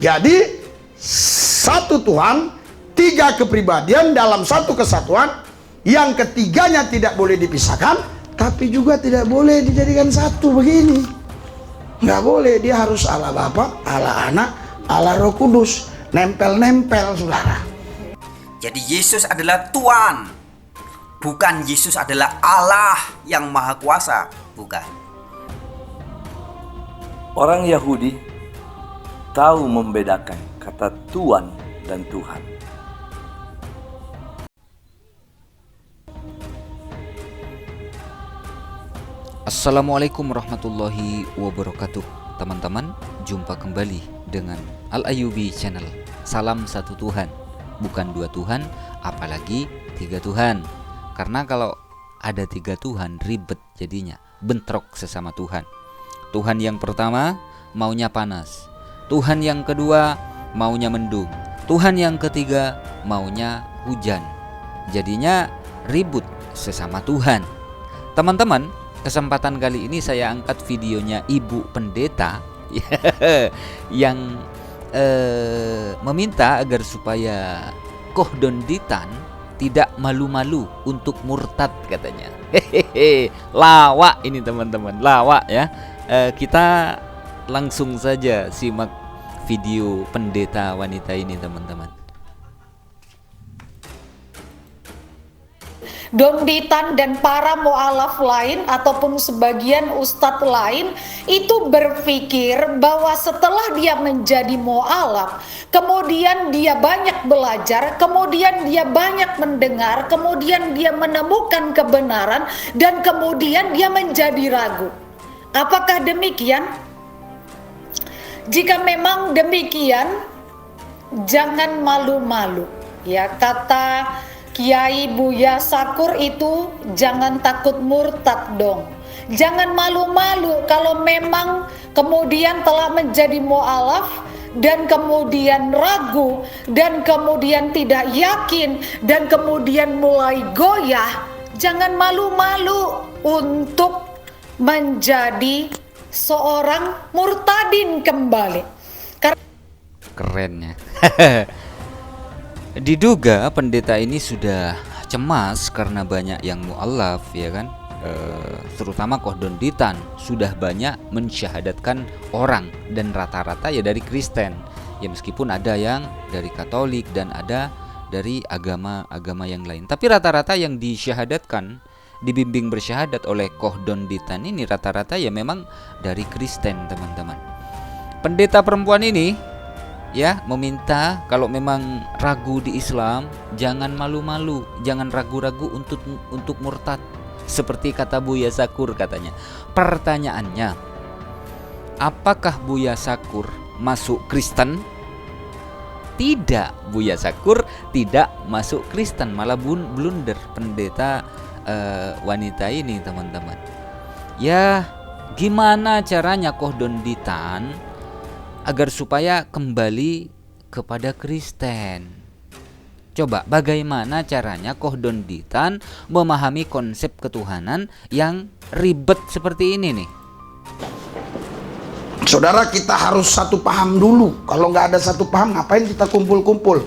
Jadi satu Tuhan, tiga kepribadian dalam satu kesatuan, yang ketiganya tidak boleh dipisahkan, tapi juga tidak boleh dijadikan satu begini. Nggak boleh, dia harus Allah Bapa, Allah Anak, Allah Roh Kudus, nempel-nempel, saudara. Jadi Yesus adalah Tuhan, bukan Yesus adalah Allah yang Maha Kuasa, bukan. Orang Yahudi tahu membedakan kata Tuhan dan Tuhan. Assalamualaikum warahmatullahi wabarakatuh. Teman-teman, jumpa kembali dengan Al-Ayyubi Channel. Salam satu Tuhan, bukan dua Tuhan, apalagi tiga Tuhan. Karena kalau ada tiga Tuhan ribet jadinya, bentrok sesama Tuhan. Tuhan yang pertama maunya panas, Tuhan yang kedua maunya mendung, Tuhan yang ketiga maunya hujan. Jadinya ribut sesama Tuhan. Teman-teman, kesempatan kali ini saya angkat videonya Ibu Pendeta yang meminta agar supaya Kohdonditan tidak malu-malu untuk murtad, katanya. Lawak ini teman-teman, lawak ya. Kita langsung saja simak video pendeta wanita ini, teman-teman. Donditan dan para mu'alaf lain ataupun sebagian ustadz lain itu berpikir bahwa setelah dia menjadi mu'alaf, kemudian dia banyak belajar, kemudian dia banyak mendengar, kemudian dia menemukan kebenaran, dan kemudian dia menjadi ragu. Apakah demikian? Jika memang demikian, jangan malu-malu. Ya, kata Kiai Buya Sakur itu, jangan takut murtad dong. Jangan malu-malu kalau memang kemudian telah menjadi mu'alaf dan kemudian ragu dan kemudian tidak yakin dan kemudian mulai goyah. Jangan malu-malu untuk menjadi seorang murtadin kembali. Keren ya. Diduga pendeta ini sudah cemas karena banyak yang mu'alaf, ya kan, terutama Kohdonditan sudah banyak mensyahadatkan orang, dan rata-rata ya dari Kristen ya, meskipun ada yang dari Katolik dan ada dari agama-agama yang lain, tapi rata-rata yang disyahadatkan, dibimbing bersyahadat oleh Kohdonditan ini rata-rata ya memang dari Kristen, teman-teman. Pendeta perempuan ini ya meminta kalau memang ragu di Islam, jangan malu-malu, jangan ragu-ragu untuk murtad, seperti kata Buya Sakur, katanya. Pertanyaannya, apakah Buya Sakur masuk Kristen? Tidak, Buya Sakur tidak masuk Kristen, malah blunder pendeta wanita ini, teman-teman. Ya, gimana caranya Kohdonditan agar supaya kembali kepada Kristen? Coba, bagaimana caranya Kohdonditan memahami konsep ketuhanan yang ribet seperti ini nih? Saudara, kita harus satu paham dulu. Kalau nggak ada satu paham, ngapain kita kumpul-kumpul?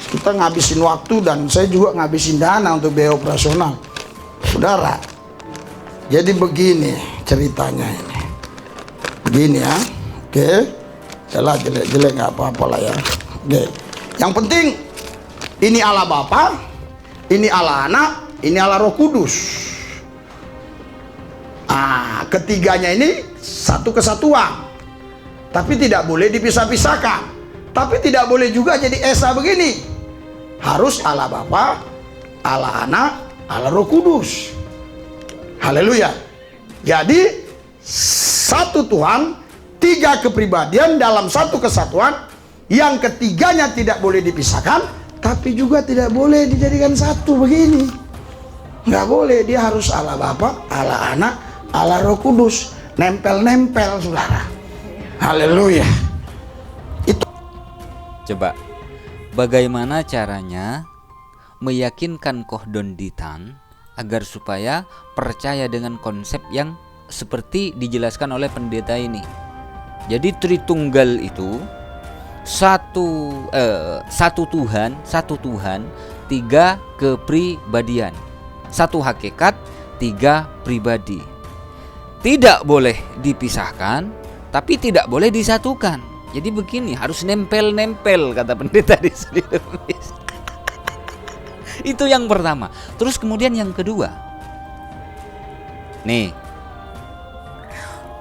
Kita ngabisin waktu, dan saya juga ngabisin dana untuk biaya operasional. Saudara, jadi begini ceritanya ini. Begini ya. Oke, jelas jelek-jelek nggak apa-apa lah ya. Oke, yang penting ini Allah Bapa, ini Allah Anak, ini Allah Roh Kudus. Ketiganya ini satu kesatuan, tapi tidak boleh dipisah-pisahkan. Tapi tidak boleh juga jadi esa begini. Harus Allah Bapa, Allah Anak, Allah Roh Kudus. Haleluya. Jadi satu Tuhan, tiga kepribadian dalam satu kesatuan, yang ketiganya tidak boleh dipisahkan, tapi juga tidak boleh dijadikan satu begini. Nggak boleh, dia harus Allah Bapa, Allah Anak, Allah Roh Kudus, nempel-nempel, saudara. Haleluya. Itu. Coba, bagaimana caranya meyakinkan Kohdonditan agar supaya percaya dengan konsep yang seperti dijelaskan oleh pendeta ini? Jadi Tritunggal itu satu Tuhan, tiga kepribadian. Satu hakikat, tiga pribadi. Tidak boleh dipisahkan, tapi tidak boleh disatukan. Jadi begini, harus nempel-nempel kata pendeta di sini. Itu yang pertama. Terus kemudian yang kedua. Nih,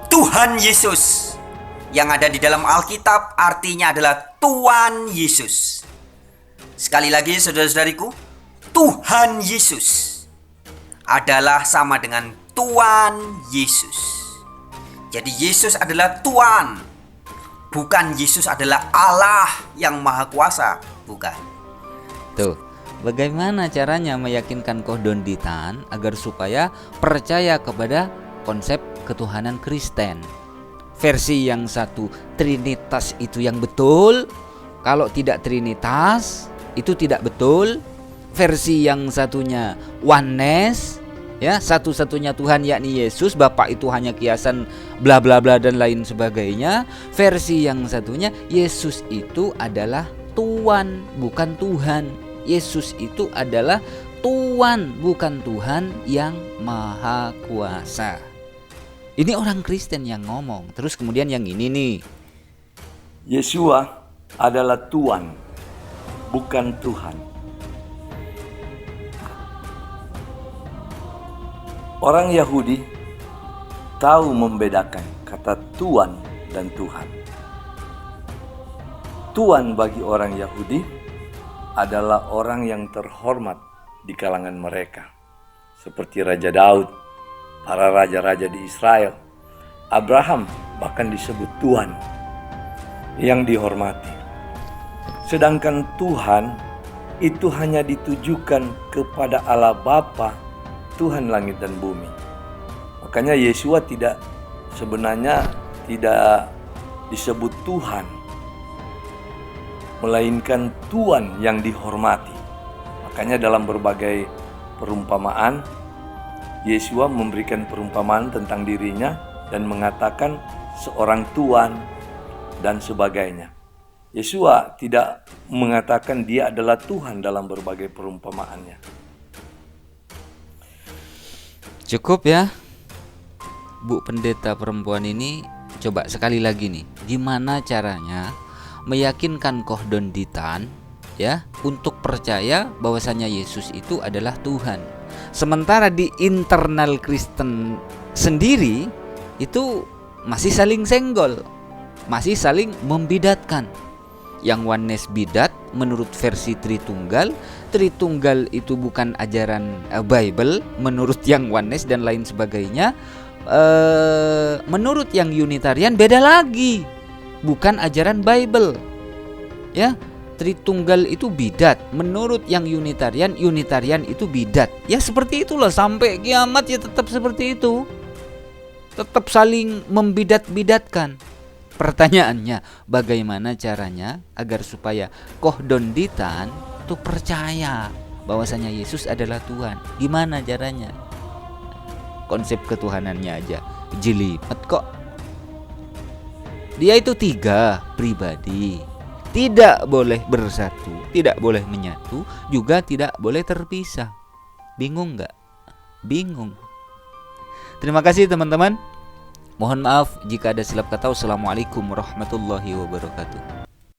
Tuhan Yesus yang ada di dalam Alkitab artinya adalah Tuhan Yesus. Sekali lagi saudara-saudariku, Tuhan Yesus adalah sama dengan Tuhan Yesus. Jadi Yesus adalah Tuhan, bukan Yesus adalah Allah yang Maha Kuasa, bukan. tuh. Bagaimana caranya meyakinkan Kohdonditan agar supaya percaya kepada konsep ketuhanan Kristen? Versi yang satu, Trinitas itu yang betul. Kalau tidak Trinitas, itu tidak betul. Versi yang satunya oneness, ya, satu-satunya Tuhan yakni Yesus, Bapa itu hanya kiasan bla bla bla dan lain sebagainya. Versi yang satunya, Yesus itu adalah Tuhan, bukan Tuhan. Yesus itu adalah Tuhan, bukan Tuhan yang Maha Kuasa. Ini orang Kristen yang ngomong. Terus kemudian yang ini nih, Yesua adalah Tuhan, bukan Tuhan. Orang Yahudi tahu membedakan kata Tuhan dan Tuhan. Tuhan bagi orang Yahudi adalah orang yang terhormat di kalangan mereka, seperti Raja Daud, para raja-raja di Israel. Abraham bahkan disebut Tuhan yang dihormati. Sedangkan Tuhan itu hanya ditujukan kepada Allah Bapa, Tuhan langit dan bumi. Makanya Yesua sebenarnya tidak disebut Tuhan, melainkan Tuhan yang dihormati. Makanya dalam berbagai perumpamaan, Yesua memberikan perumpamaan tentang dirinya dan mengatakan seorang Tuhan dan sebagainya. Yesua tidak mengatakan dia adalah Tuhan dalam berbagai perumpamaannya. cukup ya. Bu pendeta perempuan ini coba sekali lagi nih, gimana caranya meyakinkan Kohdonditan ya untuk percaya bahwasanya Yesus itu adalah Tuhan. Sementara di internal Kristen sendiri itu masih saling senggol, masih saling membidatkan. Yang oneness bidat menurut versi Tritunggal. Tritunggal itu bukan ajaran Bible menurut yang oneness dan lain sebagainya. Menurut yang Unitarian beda lagi, bukan ajaran Bible. Ya, Tritunggal itu bidat. Menurut yang Unitarian itu bidat. Ya seperti itulah sampai kiamat ya tetap seperti itu. Tetap saling membidat-bidatkan. Pertanyaannya, bagaimana caranya agar supaya Kohdonditan itu percaya bahwasanya Yesus adalah Tuhan? Gimana caranya? Konsep ketuhanannya aja jelimet kok. Dia itu tiga pribadi, tidak boleh bersatu, tidak boleh menyatu, juga tidak boleh terpisah. Bingung nggak? Bingung. Terima kasih teman-teman. Mohon maaf jika ada silap kata. Wassalamualaikum warahmatullahi wabarakatuh.